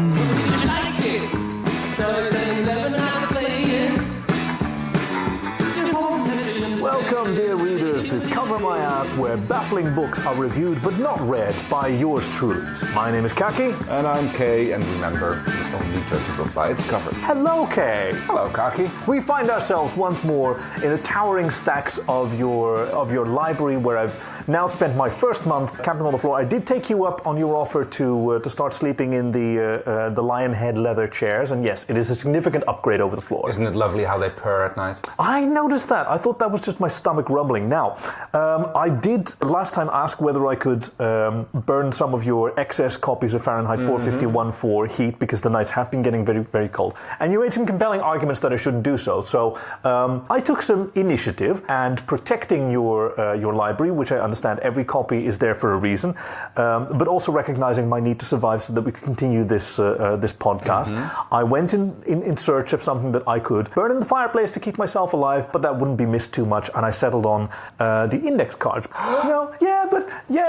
Did you like it? So it's been 11 nights playing. Welcome, dear readers, to Cover My Ass, where baffling books are reviewed but not read by yours truly. My name is Khaki. And I'm Kay, and remember, you only judge a book by its cover. Hello, Kay. Hello, Khaki. We find ourselves once more in the towering stacks of your library, where I've now spent my first month camping on the floor. I did take you up on your offer to start sleeping in the lion head leather chairs, and yes, it is a significant upgrade over the floor. Isn't it lovely how they purr at night? I noticed that. I thought that was just my stomach rumbling. Now, I did last time ask whether I could burn some of your excess copies of Fahrenheit 451 for Heath, because the nights have been getting very, very cold. And you made some compelling arguments that I shouldn't do so. So I took some initiative, and protecting your library, which I understand every copy is there for a reason, but also recognizing my need to survive so that we could continue this podcast. I went in search of something that I could burn in the fireplace to keep myself alive, but that wouldn't be missed too much, and I settled on the index cards. Yeah,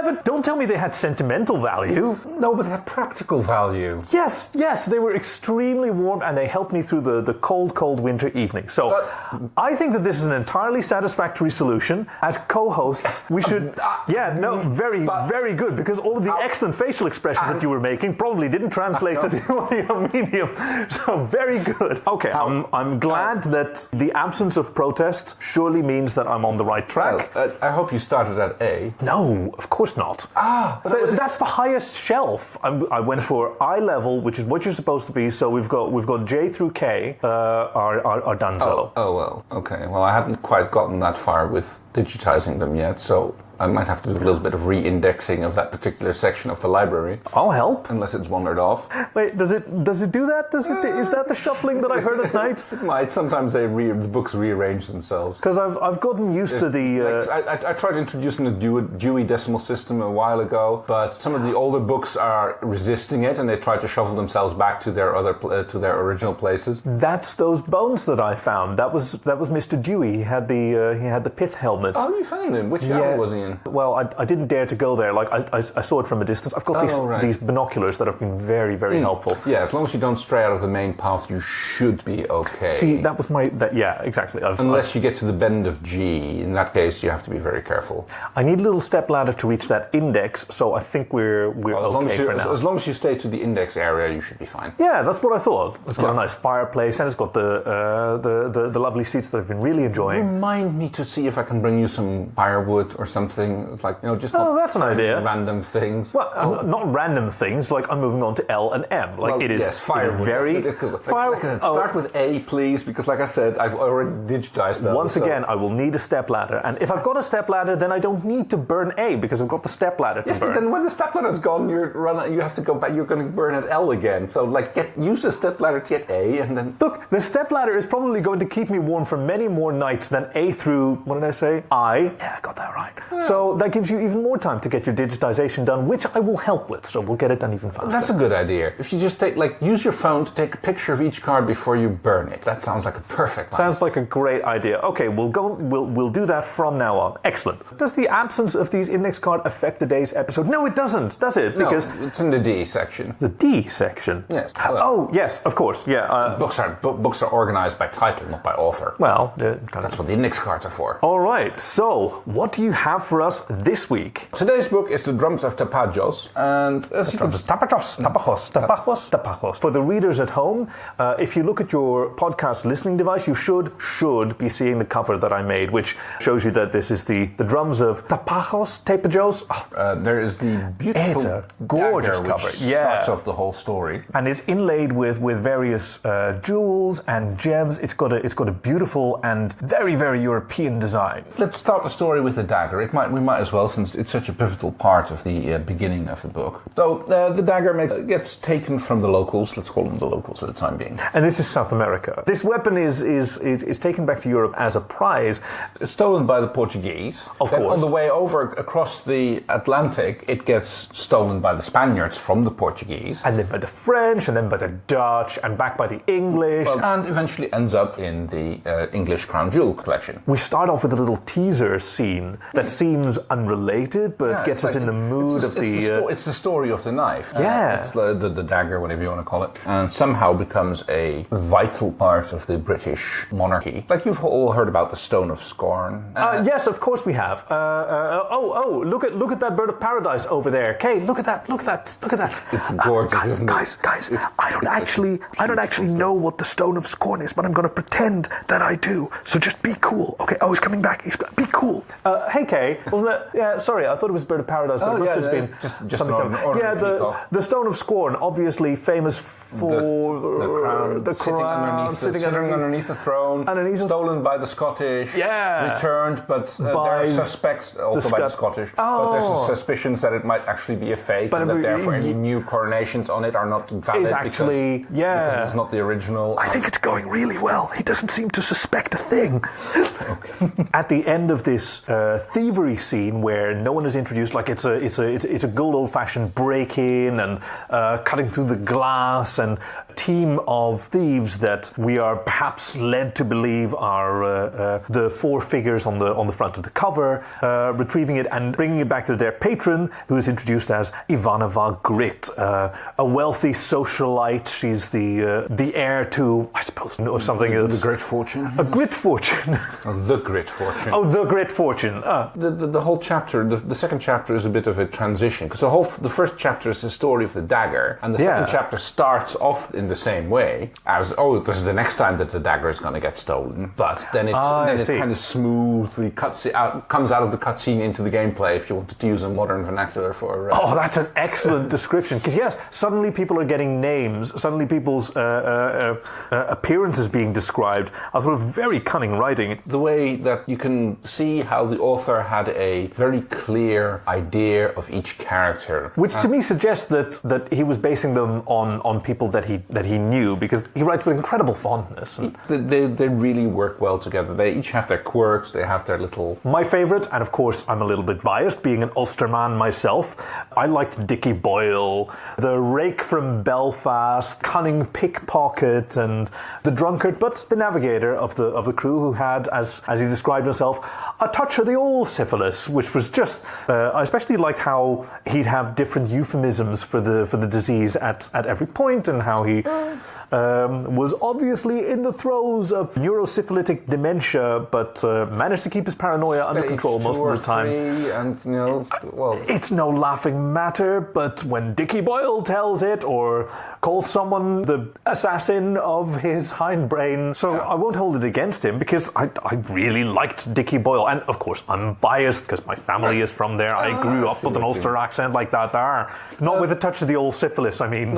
but don't tell me they had sentimental value. No, but they had practical value. Yes, they were extremely warm, and they helped me through the cold winter evening. So I think that this is an entirely satisfactory solution. As co-hosts, we should... very good, because all of the excellent facial expressions that you were making probably didn't translate to the audio medium. So very good. Okay, I'm glad that the absence of protest surely means that I'm on the right track. Well, I hope you started at A. No, of course not. That's the highest shelf. I went for eye level, which is what you're supposed to be. So we've got J through K are done. Oh well, okay. Well, I haven't quite gotten that far with digitizing them yet, so I might have to do a little bit of re-indexing of that particular section of the library. I'll help. Unless it's wandered off. Wait, does it do that? Is that the shuffling that I heard at night? It might. Sometimes the books rearrange themselves. Because I've gotten used to the... I tried introducing the Dewey decimal system a while ago, but some of the older books are resisting it, and they try to shuffle themselves back to their original places. That's those bones that I found. That was Mr. Dewey. He had the pith helmet. Oh, you found him. Which hour was he in? Well, I didn't dare to go there. Like I saw it from a distance. I've got these binoculars that have been very, very helpful. Yeah, as long as you don't stray out of the main path, you should be okay. See, that was exactly. Unless you get to the bend of G, in that case, you have to be very careful. I need a little stepladder to reach that index, so I think we're okay for now. As long as you stay to the index area, you should be fine. Yeah, that's what I thought. It's got a nice fireplace, and it's got the lovely seats that I've been really enjoying. Remind me to see if I can bring you some firewood or something. It's like, just that's an idea. Random things. Well, not random things. Like I'm moving on to L and M. Like firewood. Start with A, please, because like I said, I've already digitized those. Once again, I will need a stepladder, and if I've got a stepladder, then I don't need to burn A because I've got the stepladder to burn. Yes, but then when the stepladder's gone, you have to go back. You're going to burn at L again. So use the stepladder to get A, and then look. The stepladder is probably going to keep me warm for many more nights than A through what did I say? I. Yeah, I got that right. Yeah. So that gives you even more time to get your digitization done, which I will help with, so we'll get it done even faster. That's a good idea. If you just use your phone to take a picture of each card before you burn it. That sounds like a perfect line. Sounds like a great idea. Okay, we'll do that from now on. Excellent. Does the absence of these index cards affect today's episode? No, it doesn't, does it? Because no, it's in the D section. The D section? Yes. Oh, yes, of course, yeah. Books are organized by title, not by author. Well, that's what the index cards are for. All right, so what do you have for us this week? Today's book is The Drums of Tapajos, and Tapajos. For the readers at home, if you look at your podcast listening device, you should be seeing the cover that I made, which shows you that this is the drums of Tapajos. There is the beautiful gorgeous dagger, cover. Which starts off the whole story, and it's inlaid with various jewels and gems. It's got a beautiful and very, very European design. Let's start the story with the dagger. We might as well, since it's such a pivotal part of the beginning of the book. So the dagger gets taken from the locals. Let's call them the locals at the time being. And this is South America. This weapon is taken back to Europe as a prize. It's stolen by the Portuguese. Of course. On the way over across the Atlantic, it gets stolen by the Spaniards from the Portuguese. And then by the French, and then by the Dutch, and back by the English. And eventually ends up in the English Crown Jewel collection. We start off with a little teaser scene that sees seems unrelated, but gets us in the mood of the... It's the story of the knife. Yeah. It's the dagger, whatever you want to call it. And somehow becomes a vital part of the British monarchy. Like you've all heard about the Stone of Scorn. Yes, of course we have. Look at that bird of paradise over there. Kay, look at that. It's gorgeous, isn't it? Guys, I don't actually know what the Stone of Scorn is, but I'm going to pretend that I do. So just be cool, okay? Oh, he's coming back. Be cool. Hey, Kay, wasn't that? Yeah, sorry, I thought it was bird of paradise, but it must have been just something. The Stone of Scorn, obviously famous for the crown, sitting underneath the throne, stolen by the Scottish, returned, but there are suspects also by the Scottish. But there's suspicions that it might actually be a fake, and that therefore any new coronations on it are not valid because it's not the original. I think it's going really well. He doesn't seem to suspect a thing. At the end of this thievery scene, where no one is introduced, like it's a good old-fashioned break-in and cutting through the glass, and a team of thieves that we are perhaps led to believe are the four figures on the front of the cover, retrieving it and bringing it back to their patron, who is introduced as Ivanova Gritt, a wealthy socialite. She's the heir to, I suppose, something else. The Gritt fortune. A Gritt fortune. The Gritt fortune. Oh, the Gritt fortune. The whole chapter, the second chapter is a bit of a transition, because the first chapter is the story of the dagger, and the second chapter starts off in the same way as, this is the next time that the dagger is going to get stolen, but then it kind of smoothly comes out of the cutscene into the gameplay, if you wanted to use a modern vernacular for... that's an excellent description, because yes, suddenly people are getting names, suddenly people's appearances being described. I thought very cunning writing. The way that you can see how the author had a very clear idea of each character, which to me suggests that he was basing them on people that he knew, because he writes with incredible fondness. They really work well together. They each have their quirks. They have their little... My favourite, and of course I'm a little bit biased, being an Ulsterman myself, I liked Dickie Boyle, the rake from Belfast, cunning pickpocket, and the drunkard, but the navigator of the crew, who had, as he described himself, a touch of the old syphilis, which was just... I especially liked how he'd have different euphemisms for the disease at every point, and how he was obviously in the throes of neurosyphilitic dementia, but managed to keep his paranoia under control most of the time. And, it's no laughing matter, but when Dickie Boyle tells it, or calls someone the assassin of his hindbrain, so I won't hold it against him, because I really liked Dickie Boyle, and of course I'm biased because my family is from there. I grew up with an Ulster accent like that there, not with a touch of the old syphilis. I mean,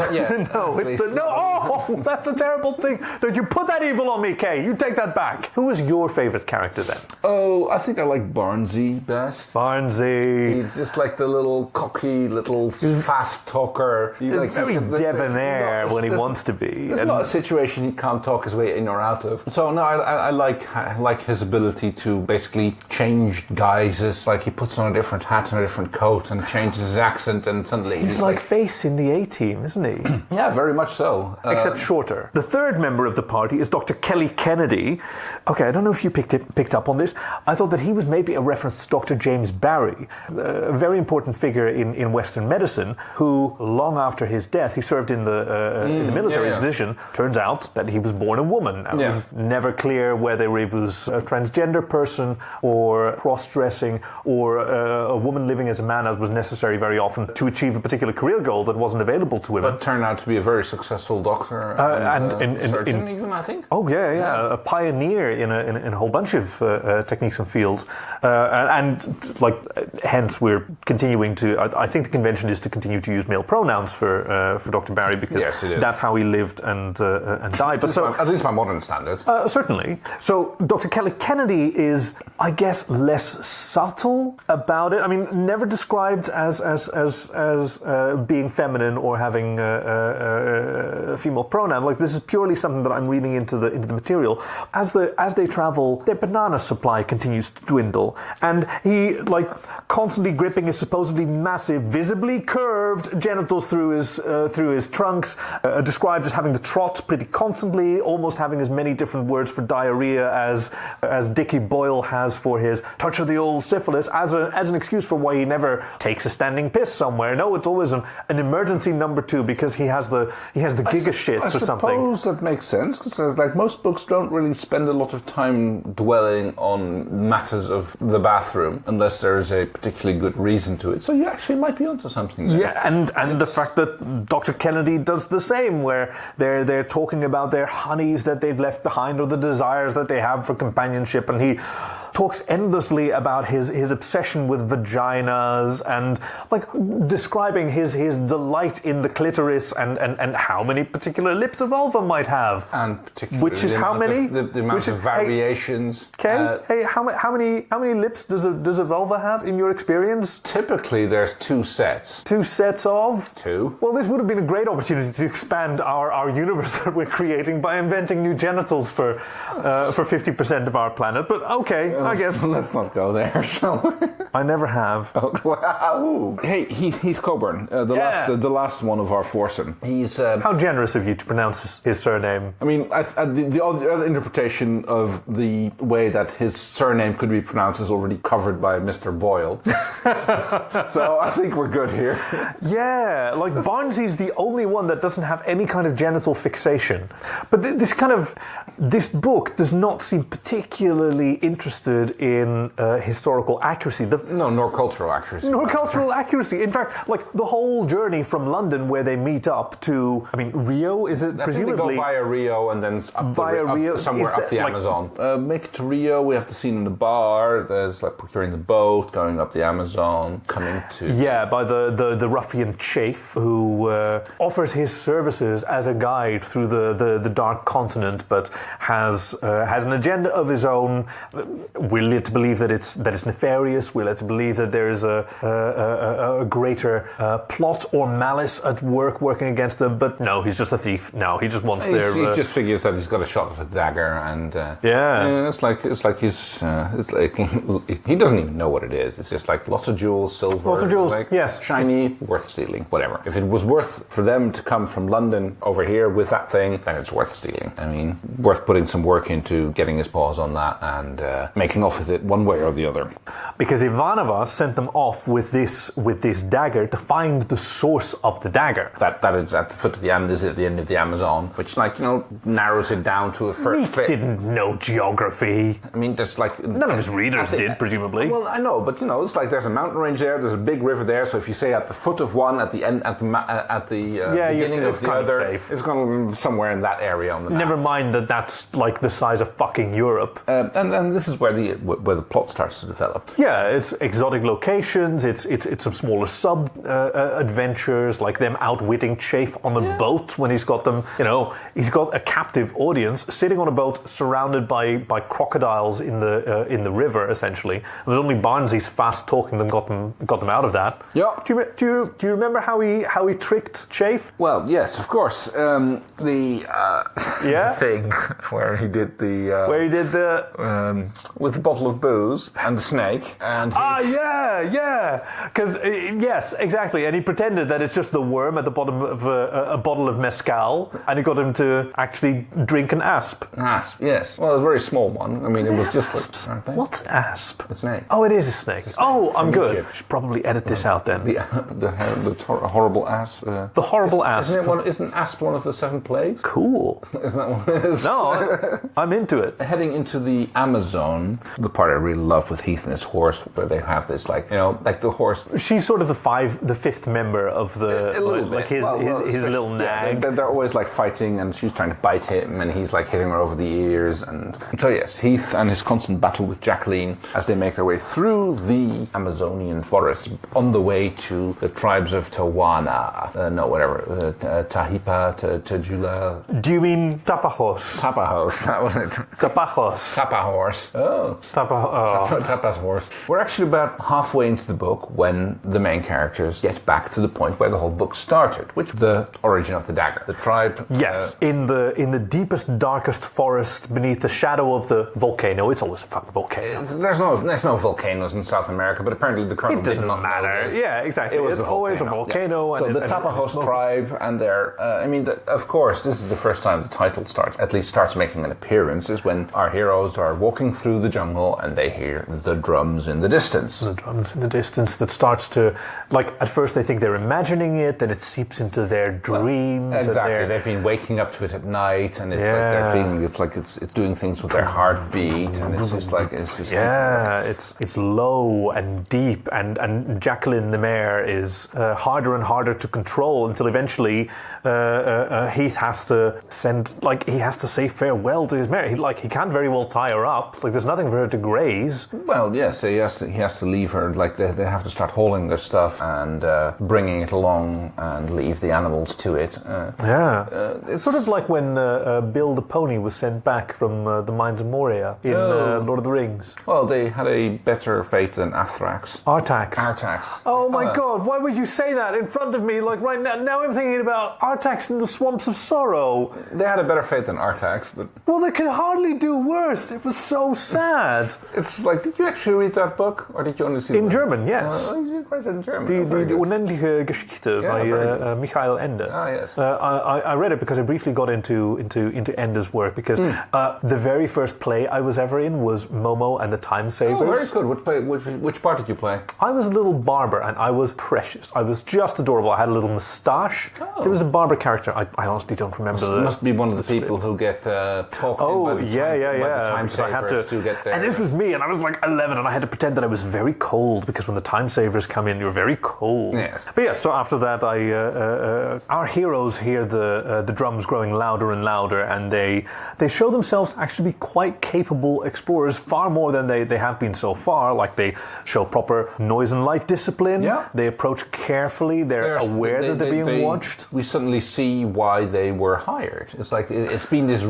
that's a terrible thing. Don't you put that evil on me, Kay? You take that back. Who was your favourite character then? Oh, I think I like Barnsey best. Barnsey. He's just like the little cocky, little fast talker. He's like very debonair when he wants to be. There's not a situation he can't talk his way in or out of. So no, I like his ability to basically change guises. Like he puts on a different hat and a different coat and changes his accent, and suddenly he's like Face in the A-Team, isn't he? Yeah, very much so. Except shorter. The third member of the party is Dr. Kelly Kennedy. Okay, I don't know if you picked up on this. I thought that he was maybe a reference to Dr. James Barry, a very important figure in Western medicine, who long after his death, he served in the military division. Turns out that he was born a woman. It was never clear whether he was a transgender person or cross-dressing or a woman living as a man, as was necessary very often to achieve a particular career goal that wasn't available to women. But turned out to be a very successful doctor and surgeon, even, I think. Oh, yeah. A pioneer in a whole bunch of techniques and fields. Hence we're continuing to... I think the convention is to continue to use male pronouns for Dr. Barry, because that's how he lived and died. But at least by modern standards. Certainly. So Dr. Kelly Kennedy is, I guess, less subtle about it. I mean, never described as being feminine or having female pronoun. Like, this is purely something that I'm reading into the material. As they travel, their banana supply continues to dwindle, and he, like, constantly gripping his supposedly massive, visibly curved genitals through his trunks, described as having the trots pretty constantly, almost having as many different words for diarrhea as Dickie Boyle has for his touch of the old syphilis, as an excuse for why he never takes a standing piss somewhere. No, it's always an emergency number 2 because he has the giga shits or something. I suppose that makes sense, because like most books don't really spend a lot of time dwelling on matters of the bathroom unless there is a particularly good reason to it. So you actually might be onto something there. Yeah, and the fact that Dr. Kennedy does the same, where they're talking about their honeys that they've left behind or the desires that they have for companionship, and he talks endlessly about his obsession with vaginas and like describing his delight in the clitoris and how many particular lips a vulva might have, and particularly which is how many the amount of variations. Hey, how many lips does a vulva have in your experience? Typically, there's 2 sets. 2 sets of 2. Well, this would have been a great opportunity to expand our universe that we're creating by inventing new genitals for 50% of our planet. But okay. I guess. Let's not go there, shall we? I never have. Oh, wow. Hey, Heath Coburn, the last one of our foursome. He's how generous of you to pronounce his surname. I mean, the other interpretation of the way that his surname could be pronounced is already covered by Mr. Boyle. So I think we're good here. Yeah, like Barnsey's the only one that doesn't have any kind of genital fixation. But this book does not seem particularly interested in historical accuracy. Nor cultural accuracy. Nor cultural accuracy. In fact, like the whole journey from London where they meet up to, Rio, is it? I presumably think they go via Rio and then somewhere up the Amazon. Make it to Rio, we have the scene in the bar. There's like procuring the boat, going up the Amazon, coming to... Yeah, by the ruffian Chafe, who offers his services as a guide through the dark continent, but has an agenda of his own. We're led to believe that it's nefarious. We're led to believe that there is a greater plot or malice at working against them. But no, he's just a thief. No, he just wants their... He just figures that he's got a shot at a dagger, and it's like he doesn't even know what it is. It's just like lots of jewels, silver, lots of jewels, like, yes, shiny, worth stealing, whatever. If it was worth for them to come from London over here with that thing, then it's worth stealing. I mean, worth putting some work into getting his paws on that and making off with it one way or the other. Because Ivanova sent them off with this dagger to find the source of the dagger. That is at the foot of the end, is at the end of the Amazon, which narrows it down to a first. Meek didn't know geography. I mean, there's like none of his readers did, presumably. Well, I know, but it's like there's a mountain range there. There's a big river there. So if you say at the foot of one, at the end, at the beginning of the other, it's going somewhere in that area on the map. Never mind that's like the size of fucking Europe. And this is where the plot starts to develop. Yeah, it's exotic locations. It's some smaller sub adventures, like them outwitting Chafe on a boat when he's got them. He's got a captive audience sitting on a boat surrounded by crocodiles in the river. Essentially, and there's only Barnsey's fast talking them got them out of that. Yeah. Do you remember how he tricked Chafe? Well, yes, of course. The thing where he did the with the bottle of booze and the snake and because yes, exactly, and he pretended that it's just the worm at the bottom of a bottle of mezcal, and he got him to actually drink an asp. Asp, yes. Well, a very small one. I mean, it was just aren't they? What's an asp? A snake. Oh, it is a snake. I'm good. Egypt. Should probably edit this out then. The horrible asp. The horrible asp. Isn't asp one of the 7 plagues? Cool. Isn't that one? No, I'm into it. Heading into the Amazon, the part I really love with Heath and his horse, where they have this like the horse. She's sort of the fifth member of the his little nag. Yeah, they're always like fighting, and she's trying to bite him, and he's like hitting her over the ears, and so yes, Heath and his constant battle with Jacqueline as they make their way through the Amazonian forest on the way to the tribes of Tawana. Tahipa, Tajula. Do you mean Tapajos? Tapajos, that was it. Tapajos. Tapajos. Oh. Oh. Tapas horse. We're actually about halfway into the book when the main characters get back to the point where the whole book started, which was the origin of the dagger. The tribe... Yes, in the deepest, darkest forest beneath the shadow of the volcano. It's always a fucking volcano. There's no volcanoes in South America, but apparently the Colonel did not matter. Yeah, exactly. It was always a volcano. Yeah. So the Tapajos tribe and their... of course, this is the first time the title starts making an appearance, is when our heroes are walking through the jungle and they hear the drums in the distance. The drums in the distance that starts to... Like, at first they think they're imagining it, then it seeps into their dreams. Well, exactly. They've been waking up to it at night, and it's like they're feeling it's doing things with their heartbeat, and it's just it's low and deep, and Jacqueline the mare is harder and harder to control until eventually Heath has to say farewell to his mare. He can't very well tie her up. Like, there's nothing for her to graze. Well, yes, he has to leave her. Like, they have to start hauling their stuff and bringing it along and leave the animals to it. It's sort of like when Bill the pony was sent back from the mines of Moria in Lord of the Rings. Well, they had a better fate than Artax. Artax. Oh my God! Why would you say that in front of me? Like right now? Now I'm thinking about Artax in the Swamps of Sorrow. They had a better fate than Artax, but well, they could hardly do worse. It was so sad. It's like, did you actually read that book, or did you only see it in German? Yes. You read it in German. Die Unendliche Geschichte by Michael Ende. Ah, yes. I read it because I briefly got into Ende's work, because the very first play I was ever in was Momo and the Time Savers. Oh, very good. Which part did you play? I was a little barber, and I was precious. I was just adorable. I had a little moustache. There was a barber character. I honestly don't remember. Must be one of the people who get talked in by the Time Savers I had to get there. And this was me, and I was like 11, and I had to pretend that I was very cold, because when the Time Savers come in, you're very cold. Yes. But yeah, so after that, our heroes hear the drums growing louder and louder, and they show themselves actually be quite capable explorers, far more than they have been so far. Like, they show proper noise and light discipline. Yeah. They approach carefully. They're aware that they're being watched. We suddenly see why they were hired. It's like it's been this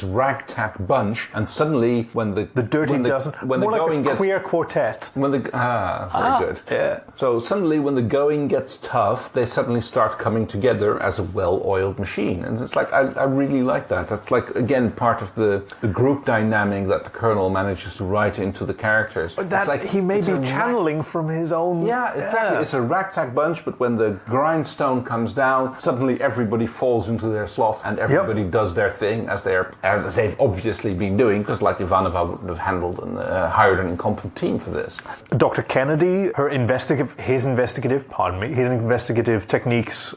ragtag bunch, and suddenly when the dirty dozen, when more the like going a gets queer quartet. very good. Yeah. So suddenly when the going gets tough, they suddenly start coming together as a well-oiled machine, and it's like I really like that. That's like, again, part of the group dynamic that the Colonel manages to write into the characters. That like, he may be channeling from his own. Yeah, exactly. It's a ragtag bunch, but when the grindstone comes down, suddenly everybody falls into their slot, and everybody does their thing as they've obviously been doing, because like Ivanova wouldn't have handled and hired an incompetent team for this. Dr. Kennedy, his investigative techniques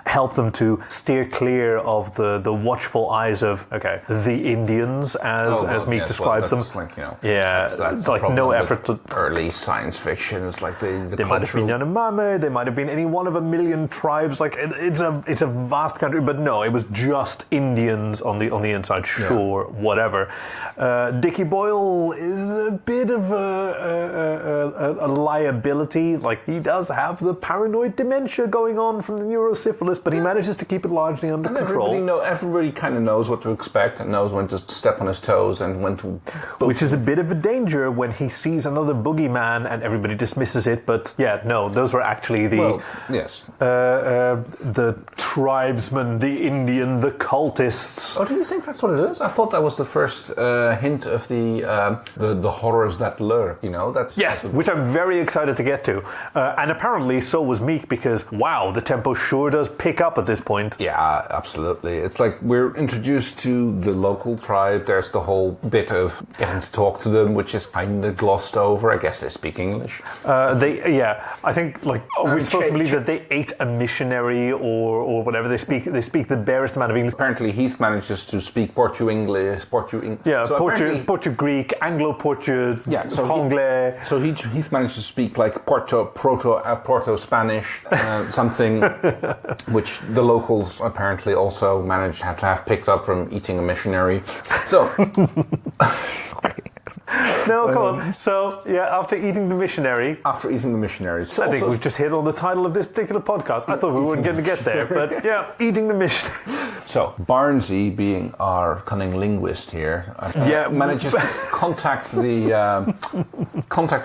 help them to steer clear of the watchful eyes of the Indians, as Meek describes them. Like, that's like no effort to early science fiction. It's like they might have been Yanomami, they might have been any one of a million tribes. Like it's a vast country, but no, it was just Indians on the inside. Sure, whatever. Dickie Boyle is a bit of a liability. Like, he does have the paranoid dementia going on from the neurosyphilis, but he manages to keep it largely under control. Everybody kind of knows what to expect and knows when to step on his toes and when to... Which is a bit of a danger when he sees another boogeyman and everybody dismisses it, but those were actually the... the tribesmen, the Indian, the cultists. Oh, do you think that's what it is? I thought that was the first hint of the horrors that lurk, Which I'm very excited to get to. And apparently so was Meek, because, wow, the tempo sure does pick up at this point. Yeah, absolutely. It's like we're introduced to the local tribe. There's the whole bit of getting to talk to them, which is kind of glossed over. I guess they speak English. I think, we're supposed to believe that they ate a missionary or whatever. They speak the barest amount of English. Apparently Heath manages to speak Portu-English. Portu-Greek, Anglo-Portu, Anglais. So Heath managed to speak like Proto-Spanish, something which the locals apparently also managed to have picked up from eating a missionary. So... No, come on. So, after eating the missionary... I think we've just hit on the title of this particular podcast. I thought we weren't going to get there, but eating the missionary. So, Barnsey, being our cunning linguist here, manages to contact the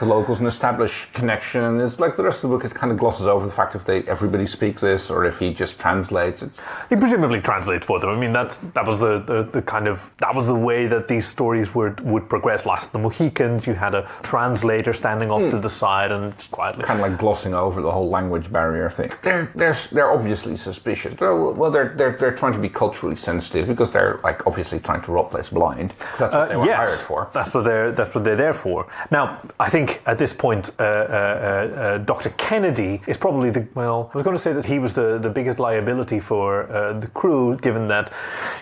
locals and establish connection. And it's like the rest of the book, it kind of glosses over the fact if everybody speaks this or if he just translates it. He presumably translates for them. I mean, that was that was the way that these stories would progress. Last of the Mohicans, you had a translator standing off to the side and just quietly kind of like glossing over the whole language barrier thing. They're obviously suspicious. They're trying to be culturally sensitive because they're like obviously trying to rob place blind. That's what they were hired for. That's what they're there for. Now, I think at this point, Dr. Kennedy is probably I was going to say that he was the biggest liability for the crew, given that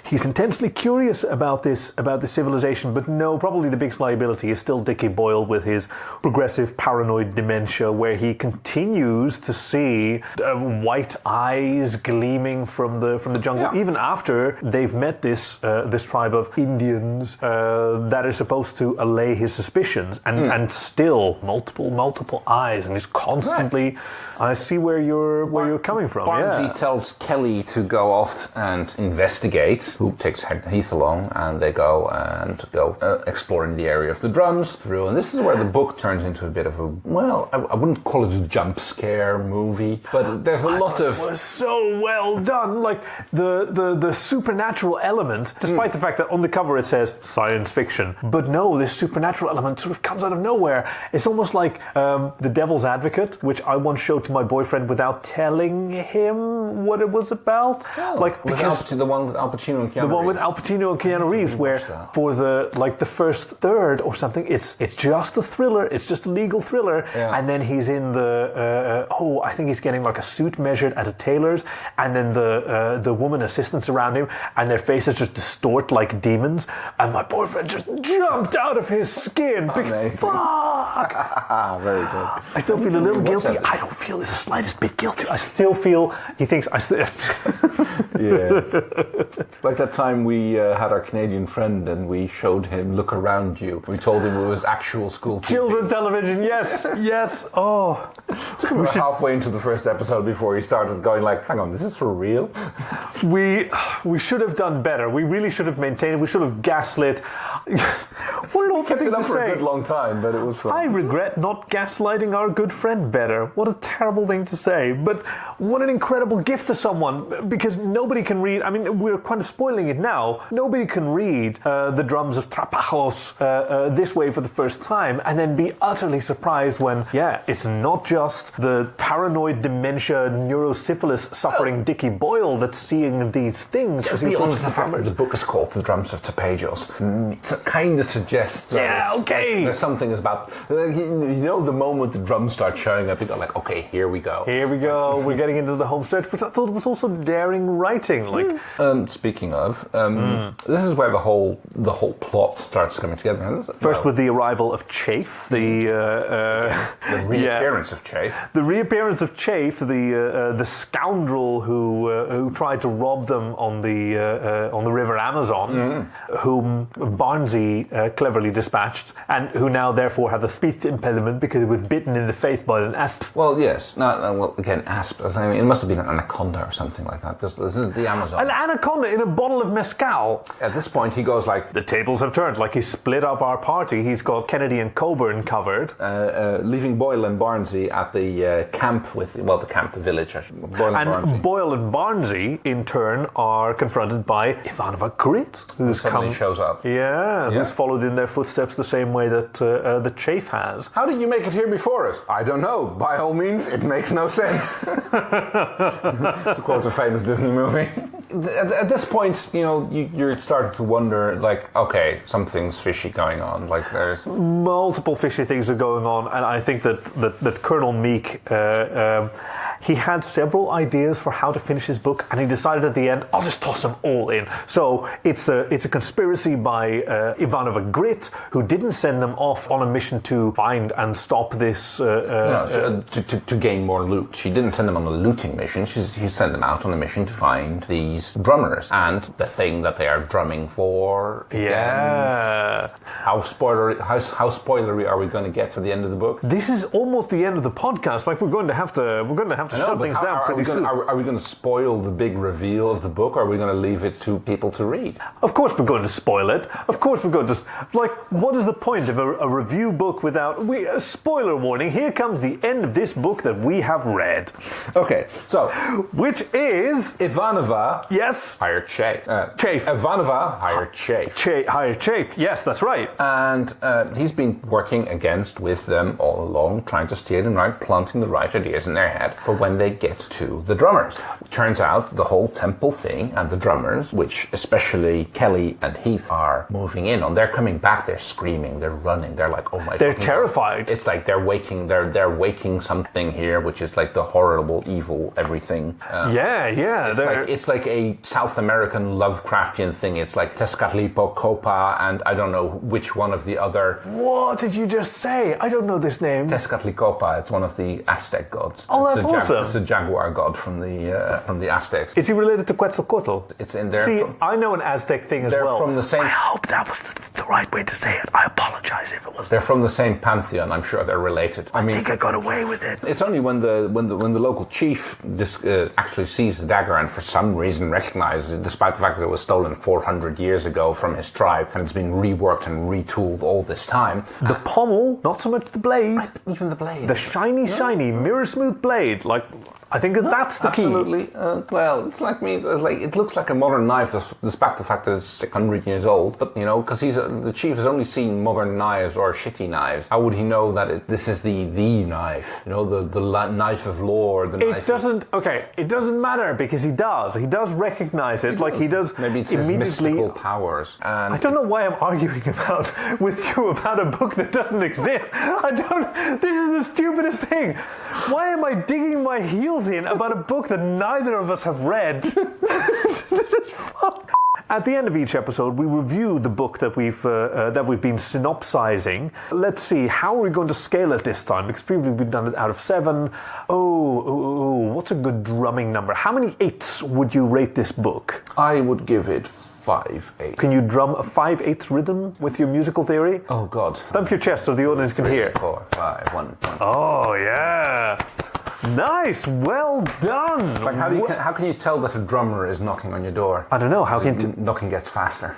he's intensely curious about this civilization. But no, probably the biggest liability is still Dickie Boyle with his progressive paranoid dementia, where he continues to see white eyes gleaming from the jungle, even after they've met this tribe of Indians that are supposed to allay his suspicions, and still multiple eyes, and he's constantly. I see where you're coming from. Barnsey tells Kelly to go off and investigate. Who takes Heath along, and they go exploring the area of the drums. And this is where the book turns into a bit of I wouldn't call it a jump scare movie, but there's a lot of. It was so well done, like the supernatural element, despite the fact that on the cover it says science fiction, but no, this supernatural element sort of comes out of nowhere. It's almost like The Devil's Advocate, which I once showed to my boyfriend without telling him what it was about. The one with Al Pacino and Keanu Reeves. The one with Al Pacino and Keanu Reeves, where for the first third or something, it's just a thriller. It's just a legal thriller, and then he's in I think he's getting like a suit measured at a tailor's, and then the woman assistants around him, and their faces just distort like demons, and my boyfriend just jumped out of his skin. Fuck! Very good. I still feel a little guilty. I don't feel the slightest bit guilty. I still feel he thinks I still. Yes. Like that time we had our Canadian friend and we showed him Look Around You. We told him it was actual school TV. Children television, yes. Oh. Took him halfway into the first episode before he started going like, hang on, this is for real? We should have done better. We really should have maintained it. We should have gaslit. What an awful kept thing it up to for say. a good long time, but it was fun. I regret not gaslighting our good friend better. What a terrible thing to say. But what an incredible gift to someone, because nobody can read. I mean, we're kind of spoiling it now. Nobody can read The Drums of Tapajos this way for the first time and then be utterly surprised when, it's not just the paranoid dementia, neurosyphilis suffering Dickie Boyle that's seeing these things. To be honest, the fact that the book is called The Drums of Tapajos kind of suggests that there's something about, the moment the drums start showing up, you go like, okay, here we go. We're getting into the home stretch, but I thought it was also daring writing. Speaking of, this is where the whole plot starts coming together. First with the arrival of Chafe, the reappearance of Chafe. The reappearance of Chafe, the scoundrel who tried to rob them on the river Amazon, whom Barnsey cleverly dispatched, and who now therefore have a speech impediment because he was bitten in the face by an asp. Well, yes. Again, asp. I mean, it must have been an anaconda or something like that, because this is the Amazon. An anaconda in a bottle of mezcal. At this point, he goes like, the tables have turned. Like, he split up our party. He's got Kennedy and Coburn covered. Leaving Boyle and Barnsey at the camp the village. Boyle and Barnsey, in turn, are confronted by Ivanova Gritt, who suddenly shows up. Who's followed in their footsteps the same way that the Chafe has. How did you make it here before us? I don't know. By all means, it makes no sense. To quote a famous Disney movie. At this point, you're starting to wonder, like, okay, something's fishy going on. Like, there's multiple fishy things are going on, and I think that Colonel Meek, he had several ideas for how to finish his book, and he decided at the end, I'll just toss them all in. So it's a conspiracy by Ivanova Gritt, who didn't send them off on a mission to find and stop this. To gain more loot. She didn't send them on a looting mission. She sent them out on a mission to find these drummers and the thing that they are drumming for. Yeah. How spoilery are we going to get to the end of the book? This is almost the end of the podcast. Like, we're going to have have to shut things down pretty soon. Are we going to spoil the big reveal of the book, or are we going to leave it to people to read? Of course we're going to spoil it. Of course we're going to... Like, what is the point of a review book without... a spoiler warning. Here comes the end of this book that we have read. Okay, so... Which is... Ivanova... Yes. Hired Chafe. Chafe. Ivanova hired Chafe. Hired Chafe. Yes, that's right. And he's been working with them all along, trying to steer them right, planting the right ideas in their head for when they get to the drummers. Turns out the whole temple thing and the drummers, which especially Kelly and Heath are moving in on, they're coming back, they're screaming, they're running, they're like, oh my god. They're terrified. God. It's like they're waking something here, which is like the horrible, evil everything. It's like a South American Lovecraftian thing. It's like Tezcatlipoca and I don't know which one of the other... What did you just say? I don't know this name. Tezcatlipoca. It's one of the Aztec gods. Oh, that's awesome. It's a jaguar god from the Aztecs. Is he related to Quetzalcoatl? It's in there. See, I know an Aztec thing as well. They're from the same... I hope that was the right way to say it. I apologize if it was. They're from the same pantheon. I'm sure they're related. I think I got away with it. It's only when the local chief actually sees the dagger and for some reason recognizes it, despite the fact that it was stolen 400 years ago from his tribe and it's been reworked and retooled all this time. The pommel, not so much the blade. Even the blade. The shiny, mirror smooth blade. Like, I think that's the key. Absolutely. Well, it's like it looks like a modern knife, despite the fact that it's 600 years old. But because the chief has only seen modern knives or shitty knives. How would he know that this is the knife? The knife of lore. It doesn't matter because he does recognize it. Like he does. Maybe it's immediately. His mystical powers. And I don't know why I'm arguing with you about a book that doesn't exist. This is the stupidest thing. Why am I digging my heels in about a book that neither of us have read? This is fun. At the end of each episode, we review the book that we've been synopsizing. Let's see, how are we going to scale it this time? Because previously we've done it out of 7. What's a good drumming number? How many 8ths would you rate this book? I would give it 5/8. Can you drum a 5/8 rhythm with your musical theory? Oh God! Thump your chest so the audience can hear. 4, 5, 1. Oh yeah. Nice, well done. Like how can you tell that a drummer is knocking on your door? I don't know. How can knocking gets faster?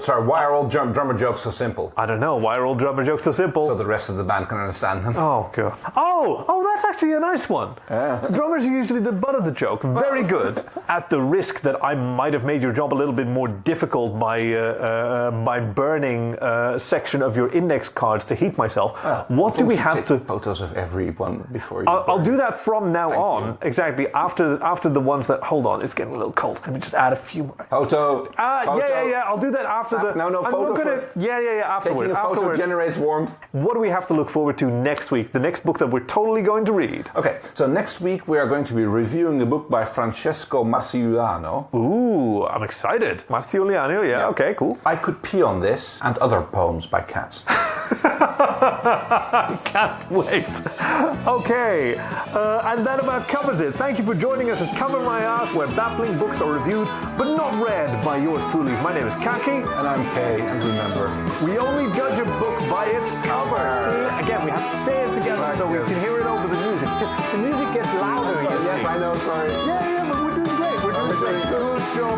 Sorry, why are all drummer jokes so simple? I don't know. Why are all drummer jokes so simple? So the rest of the band can understand them. Oh god. Oh, that's actually a nice one. Drummers are usually the butt of the joke. Very good. At the risk that I might have made your job a little bit more difficult by burning a section of your index cards to heat myself. What do we have to? Photos of everyone before you. I'll do that from now on. Exactly. After the ones that. Hold on, it's getting a little cold. Let me just add a few more. Photo. Yeah. I'll do that after the. No, photo first. Yeah. Afterward. Taking a photo generates warmth. What do we have to look forward to next week? The next book that we're totally going to read. Okay, so next week we are going to be reviewing a book by Francesco Marciuliano. Ooh, I'm excited. Marciuliano, yeah. Okay, cool. I Could Pee on This and other poems by cats. Can't wait. Okay, and that about covers it. Thank you for joining us at Cover My Ass, where baffling books are reviewed but not read by yours truly. My name is Khaki. And I'm Kay, and remember, we only judge a book by its cover. See, again, we have to say it together so we can hear it over the music. The music gets louder. Yes, I know, sorry. Yeah, but we're doing great. We're doing great. Good job.